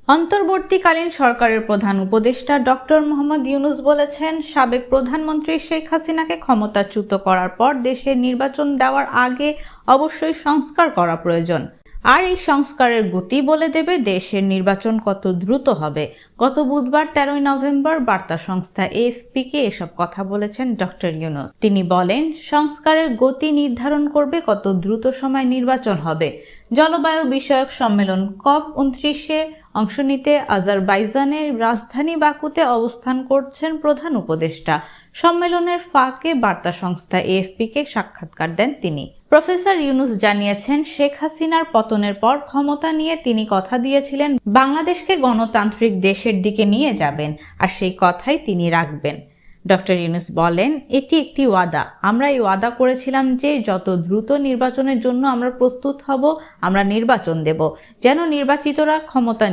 অন্তর্বর্তীকালীন সরকারের প্রধান উপদেষ্টা ডক্টর মোহাম্মদ ইউনূস বলেছেন, সাবেক প্রধানমন্ত্রী শেখ হাসিনাকে ক্ষমতাচ্যুত করার পর দেশে নির্বাচন দেওয়ার আগে অবশ্যই সংস্কার করা প্রয়োজন। আর এই সংস্কারের গতি বলে দেবে দেশের নির্বাচন কত দ্রুত হবে। গত বুধবার 13 নভেম্বর বার্তা সংস্থা এএফপিকে এসব কথা বলেছেন ডক্টর ইউনূস। তিনি বলেন, সংস্কারের গতি নির্ধারণ করবে কত দ্রুত সময় নির্বাচন হবে। জলবায়ু বিষয়ক সম্মেলন COP29-এ অংশ নিতে আজারবাইজানের রাজধানী বাকুতে অবস্থান করছেন প্রধান উপদেষ্টা। সম্মেলনের ফাঁকে বার্তা সংস্থা এএফপিকে সাক্ষাৎকার দেন তিনি। প্রফেসর ইউনূস জানিয়েছেন, শেখ হাসিনার পতনের পর ক্ষমতা নিয়ে তিনি কথা দিয়েছিলেন বাংলাদেশকে গণতান্ত্রিক দেশের দিকে নিয়ে যাবেন, আর সেই কথাই তিনি রাখবেন। ডক্টর ইউনূস বলেন, এটি একটি ওয়াদা। আমরা এই ওয়াদা করেছিলাম যে যত দ্রুত নির্বাচনের জন্য আমরা প্রস্তুত হব, আমরা নির্বাচন দেব, যেন নির্বাচিতরা ক্ষমতা